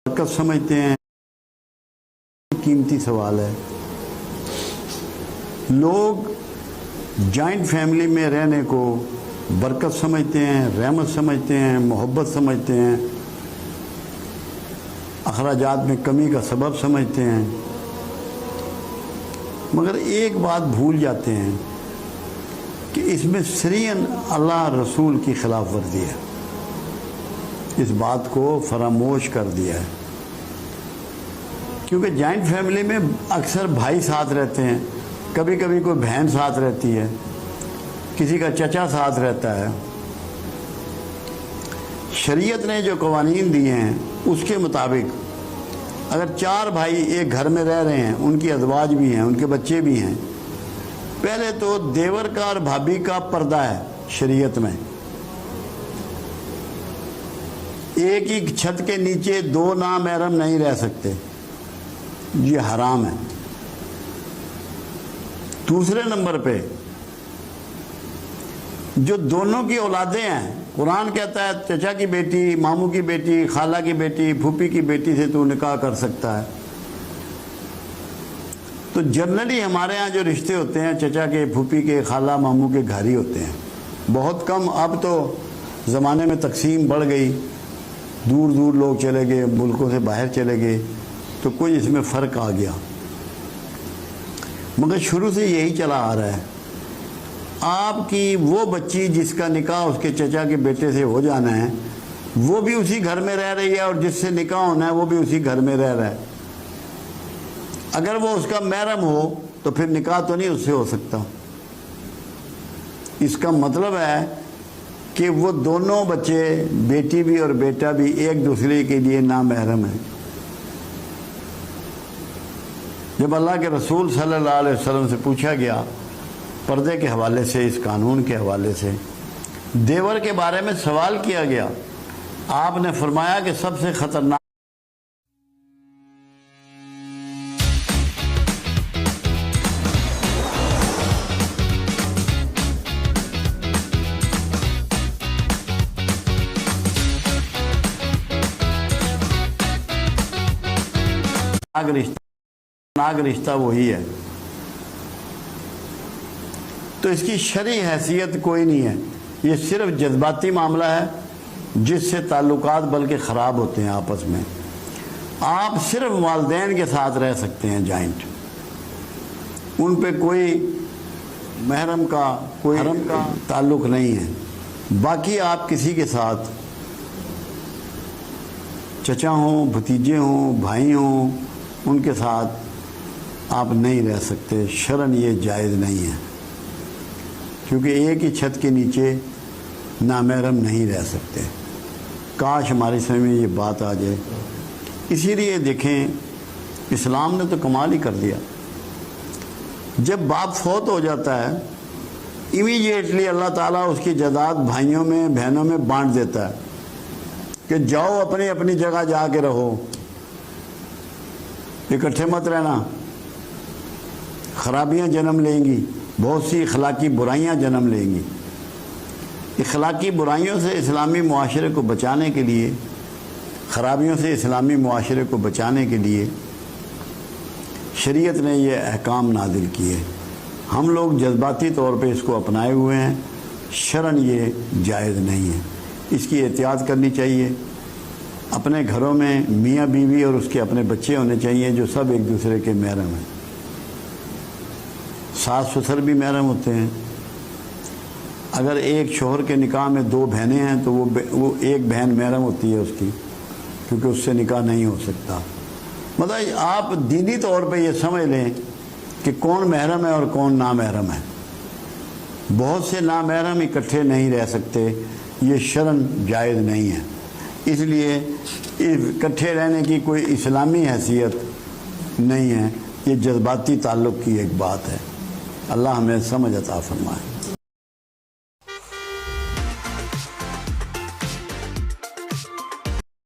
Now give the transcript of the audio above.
برکت سمجھتے ہیں، قیمتی سوال ہے۔ لوگ جوائنٹ فیملی میں رہنے کو برکت سمجھتے ہیں، رحمت سمجھتے ہیں، محبت سمجھتے ہیں، اخراجات میں کمی کا سبب سمجھتے ہیں، مگر ایک بات بھول جاتے ہیں کہ اس میں سریعاً اللہ رسول کی خلاف ورزی ہے۔ اس بات کو فراموش کر دیا ہے، کیونکہ جوائنٹ فیملی میں اکثر بھائی ساتھ رہتے ہیں، کبھی کبھی کوئی بہن ساتھ رہتی ہے، کسی کا چچا ساتھ رہتا ہے۔ شریعت نے جو قوانین دیے ہیں اس کے مطابق اگر 4 بھائی ایک گھر میں رہ رہے ہیں، ان کی ازواج بھی ہیں، ان کے بچے بھی ہیں، پہلے تو دیور کا اور بھابھی کا پردہ ہے شریعت میں۔ ایک ہی چھت کے نیچے 2 نامحرم نہیں رہ سکتے، یہ حرام ہے۔ دوسرے نمبر پہ جو دونوں کی اولادیں ہیں، قرآن کہتا ہے چچا کی بیٹی، ماموں کی بیٹی، خالہ کی بیٹی، پھوپھی کی بیٹی سے تو نکاح کر سکتا ہے۔ تو جنرلی ہمارے ہاں جو رشتے ہوتے ہیں چچا کے، پھوپھی کے، خالہ ماموں کے گھر ہی ہوتے ہیں، بہت کم۔ اب تو زمانے میں تقسیم بڑھ گئی، دور دور لوگ چلے گئے، ملکوں سے باہر چلے گئے، تو کوئی اس میں فرق آ گیا، مگر شروع سے یہی چلا آ رہا ہے۔ آپ کی وہ بچی جس کا نکاح اس کے چچا کے بیٹے سے ہو جانا ہے، وہ بھی اسی گھر میں رہ رہی ہے، اور جس سے نکاح ہونا ہے وہ بھی اسی گھر میں رہ رہا ہے۔ اگر وہ اس کا محرم ہو تو پھر نکاح تو نہیں اس سے ہو سکتا۔ اس کا مطلب ہے کہ وہ دونوں بچے، بیٹی بھی اور بیٹا بھی، ایک دوسرے کے لیے نامحرم ہیں۔ جب اللہ کے رسول صلی اللہ علیہ وسلم سے پوچھا گیا پردے کے حوالے سے، اس قانون کے حوالے سے، دیور کے بارے میں سوال کیا گیا، آپ نے فرمایا کہ سب سے خطرناک رشتہ وہی ہے۔ تو اس کی شرعی حیثیت کوئی نہیں ہے، یہ صرف جذباتی معاملہ ہے جس سے تعلقات بلکہ خراب ہوتے ہیں آپس میں۔ آپ صرف والدین کے ساتھ رہ سکتے ہیں جوائنٹ، ان پہ کوئی محرم کا، کوئی حرم کا تعلق نہیں ہے۔ باقی آپ کسی کے ساتھ، چچا ہوں، بھتیجے ہوں، بھائی ہوں، ان کے ساتھ آپ نہیں رہ سکتے، شرعاً یہ جائز نہیں ہے، کیونکہ ایک ہی چھت کے نیچے نامحرم نہیں رہ سکتے۔ کاش ہماری سمجھ میں یہ بات آ جائے۔ اسی لیے دیکھیں، اسلام نے تو کمال ہی کر دیا۔ جب باپ فوت ہو جاتا ہے، امیڈیٹلی اللہ تعالیٰ اس کی جائیداد بھائیوں میں، بہنوں میں بانٹ دیتا ہے کہ جاؤ اپنی اپنی جگہ جا کے رہو، اکٹھے مت رہنا، خرابیاں جنم لیں گی، بہت سی اخلاقی برائیاں جنم لیں گی۔ اخلاقی برائیوں سے اسلامی معاشرے کو بچانے کے لیے، خرابیوں سے اسلامی معاشرے کو بچانے کے لیے شریعت نے یہ احکام نازل کیے۔ ہم لوگ جذباتی طور پہ اس کو اپنائے ہوئے ہیں، شرعاً یہ جائز نہیں ہے۔ اس کی احتیاط کرنی چاہیے۔ اپنے گھروں میں میاں بیوی اور اس کے اپنے بچے ہونے چاہیے جو سب ایک دوسرے کے محرم ہیں۔ ساس سسر بھی محرم ہوتے ہیں۔ اگر ایک شوہر کے نکاح میں 2 بہنیں ہیں تو وہ ایک بہن محرم ہوتی ہے اس کی، کیونکہ اس سے نکاح نہیں ہو سکتا۔ مطلب آپ دینی طور پہ یہ سمجھ لیں کہ کون محرم ہے اور کون نامحرم ہے۔ بہت سے نامحرم اکٹھے نہیں رہ سکتے، یہ شرعاً جائز نہیں ہے۔ اس لیے اکٹھے رہنے کی کوئی اسلامی حیثیت نہیں ہے، یہ جذباتی تعلق کی ایک بات ہے۔ اللہ ہمیں سمجھ عطا فرمائے۔